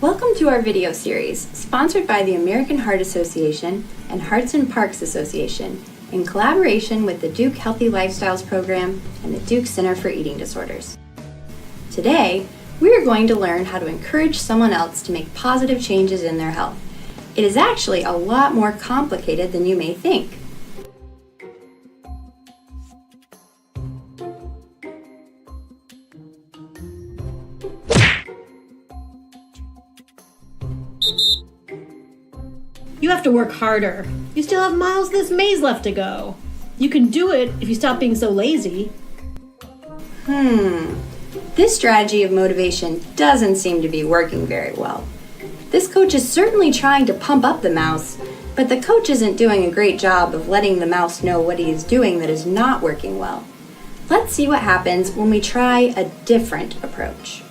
Welcome to our video series, sponsored by the American Heart Association and Hearts and Parks Association, in collaboration with the Duke Healthy Lifestyles Program and the Duke Center for Eating Disorders. Today, we are going to learn how to encourage someone else to make positive changes in their health. It is actually a lot more complicated than you may think. You have to work harder. You still have miles of this maze left to go. You can do it if you stop being so lazy. This strategy of motivation doesn't seem to be working very well. This coach is certainly trying to pump up the mouse, but the coach isn't doing a great job of letting the mouse know what he is doing that is not working well. Let's see what happens when we try a different approach.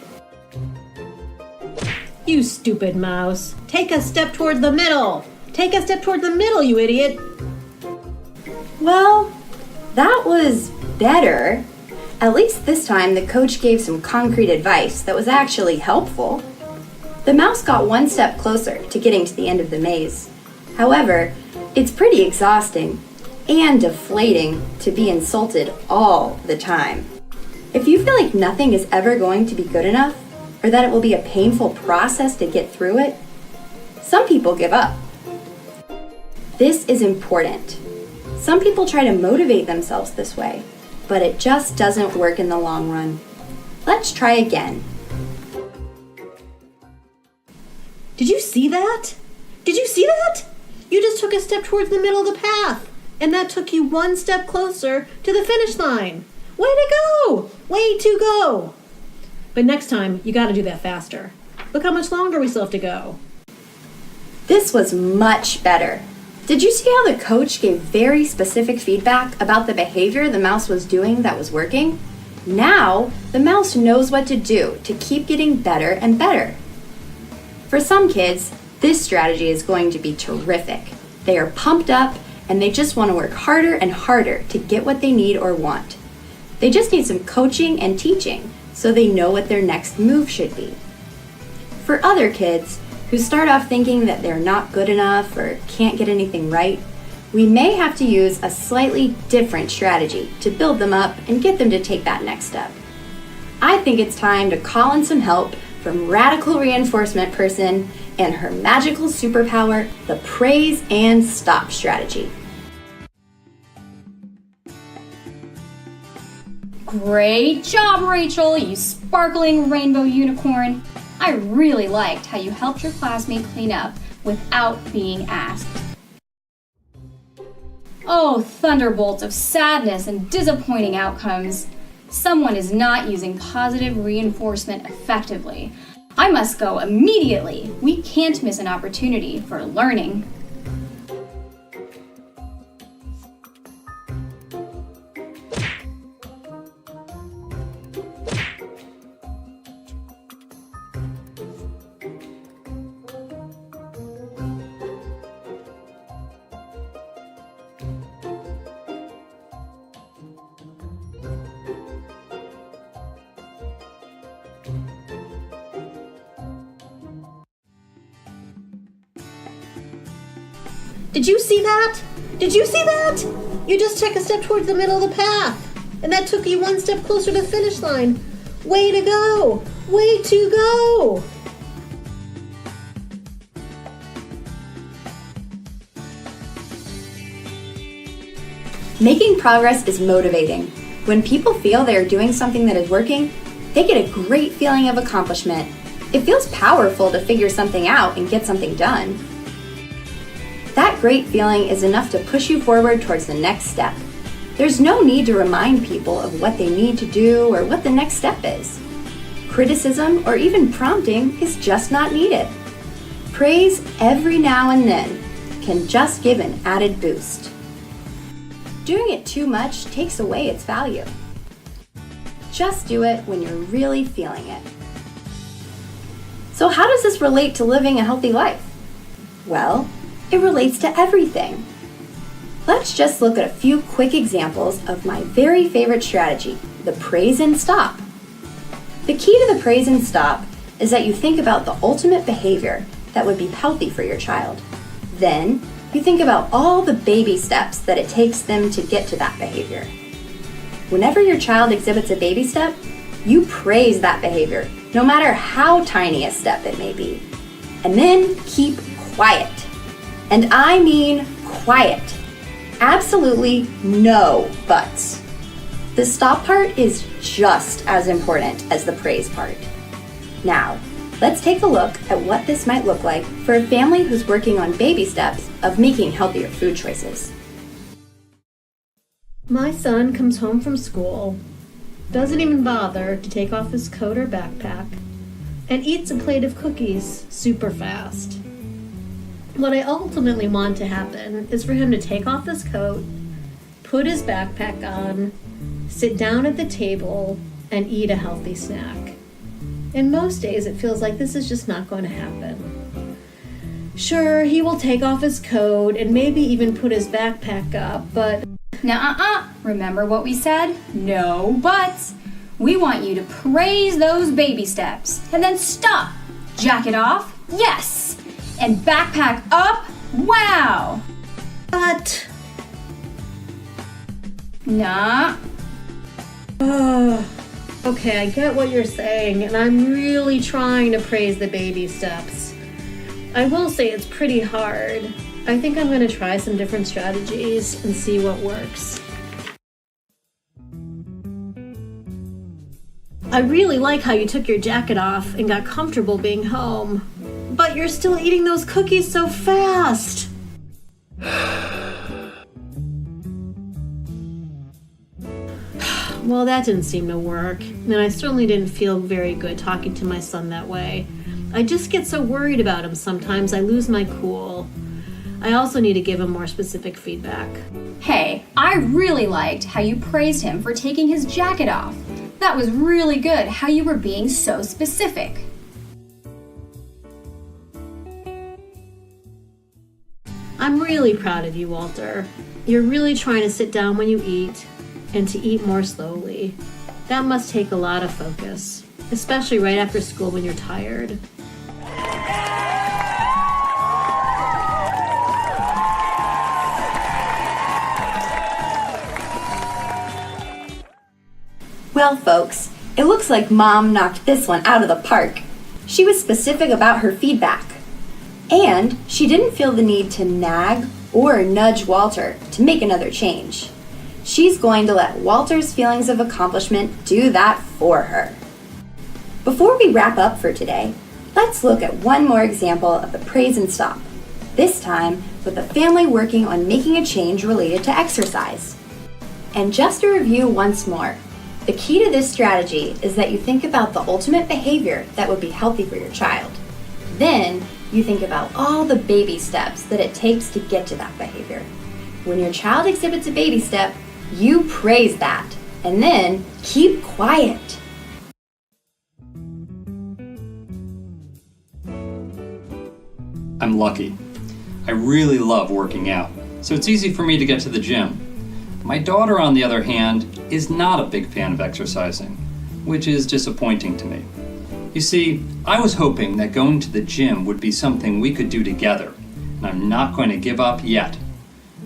You stupid mouse. Take a step toward the middle. Take a step toward the middle, you idiot. Well, that was better. At least this time the coach gave some concrete advice that was actually helpful. The mouse got one step closer to getting to the end of the maze. However, it's pretty exhausting and deflating to be insulted all the time. If you feel like nothing is ever going to be good enough, or that it will be a painful process to get through it, some people give up. This is important. Some people try to motivate themselves this way, but it just doesn't work in the long run. Let's try again. Did you see that? Did you see that? You just took a step towards the middle of the path, and that took you one step closer to the finish line. Way to go! Way to go! But next time, you gotta do that faster. Look how much longer we still have to go. This was much better. Did you see how the coach gave very specific feedback about the behavior the mouse was doing that was working? Now, the mouse knows what to do to keep getting better and better. For some kids, this strategy is going to be terrific. They are pumped up and they just want to work harder and harder to get what they need or want. They just need some coaching and teaching so they know what their next move should be. For other kids who start off thinking that they're not good enough or can't get anything right, we may have to use a slightly different strategy to build them up and get them to take that next step. I think it's time to call in some help from radical reinforcement person and her magical superpower, the praise and stop strategy. Great job, Rachel, you sparkling rainbow unicorn. I really liked how you helped your classmate clean up without being asked. Oh, thunderbolts of sadness and disappointing outcomes. Someone is not using positive reinforcement effectively. I must go immediately. We can't miss an opportunity for learning. Did you see that? Did you see that? You just took a step towards the middle of the path, and that took you one step closer to the finish line. Way to go! Way to go! Making progress is motivating. When people feel they are doing something that is working, they get a great feeling of accomplishment. It feels powerful to figure something out and get something done. That great feeling is enough to push you forward towards the next step. There's no need to remind people of what they need to do or what the next step is. Criticism or even prompting is just not needed. Praise every now and then can just give an added boost. Doing it too much takes away its value. Just do it when you're really feeling it. So how does this relate to living a healthy life? Well, it relates to everything. Let's just look at a few quick examples of my very favorite strategy, the praise and stop. The key to the praise and stop is that you think about the ultimate behavior that would be healthy for your child. Then, you think about all the baby steps that it takes them to get to that behavior. Whenever your child exhibits a baby step, you praise that behavior, no matter how tiny a step it may be. And then keep quiet. And I mean quiet. Absolutely no buts. The stop part is just as important as the praise part. Now, let's take a look at what this might look like for a family who's working on baby steps of making healthier food choices. My son comes home from school, doesn't even bother to take off his coat or backpack, and eats a plate of cookies super fast. What I ultimately want to happen is for him to take off his coat, put his backpack on, sit down at the table, and eat a healthy snack. And most days it feels like this is just not going to happen. Sure, he will take off his coat and maybe even put his backpack up, but... Remember what we said? No buts. We want you to praise those baby steps and then stop. Jacket off? Yes. And backpack up? Wow. But... Nah. Okay, I get what you're saying, and I'm really trying to praise the baby steps. I will say it's pretty hard. I think I'm going to try some different strategies and see what works. I really like how you took your jacket off and got comfortable being home. But you're still eating those cookies so fast! Well, that didn't seem to work, and I certainly didn't feel very good talking to my son that way. I just get so worried about him sometimes I lose my cool. I also need to give him more specific feedback. Hey, I really liked how you praised him for taking his jacket off. That was really good, how you were being so specific. I'm really proud of you, Walter. You're really trying to sit down when you eat and to eat more slowly. That must take a lot of focus, especially right after school when you're tired. Well, folks, it looks like Mom knocked this one out of the park. She was specific about her feedback. And she didn't feel the need to nag or nudge Walter to make another change. She's going to let Walter's feelings of accomplishment do that for her. Before we wrap up for today, let's look at one more example of the praise and stop, this time with a family working on making a change related to exercise. And just to review once more, the key to this strategy is that you think about the ultimate behavior that would be healthy for your child. Then, you think about all the baby steps that it takes to get to that behavior. When your child exhibits a baby step, you praise that, and then keep quiet. I'm lucky. I really love working out, so it's easy for me to get to the gym. My daughter, on the other hand, is not a big fan of exercising, which is disappointing to me. You see, I was hoping that going to the gym would be something we could do together, and I'm not going to give up yet.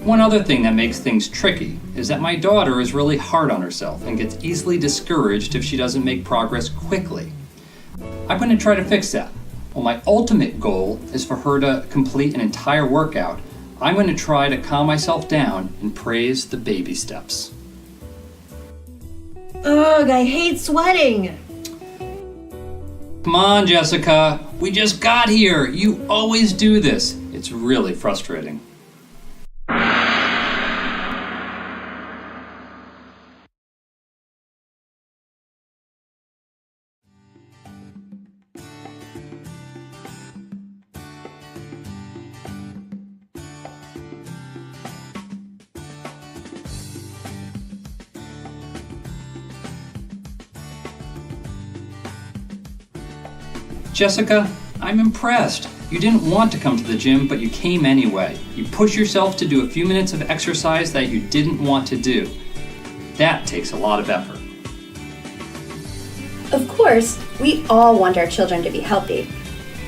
One other thing that makes things tricky is that my daughter is really hard on herself and gets easily discouraged if she doesn't make progress quickly. I'm going to try to fix that. While my ultimate goal is for her to complete an entire workout, I'm going to try to calm myself down and praise the baby steps. Ugh, I hate sweating! Come on, Jessica. We just got here. You always do this. It's really frustrating. Jessica, I'm impressed. You didn't want to come to the gym, but you came anyway. You pushed yourself to do a few minutes of exercise that you didn't want to do. That takes a lot of effort. Of course, we all want our children to be healthy,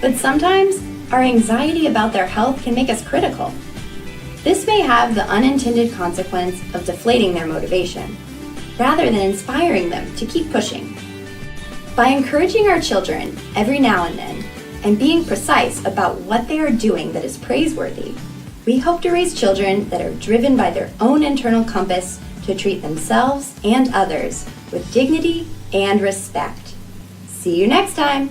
but sometimes our anxiety about their health can make us critical. This may have the unintended consequence of deflating their motivation, rather than inspiring them to keep pushing. By encouraging our children every now and then, and being precise about what they are doing that is praiseworthy, we hope to raise children that are driven by their own internal compass to treat themselves and others with dignity and respect. See you next time!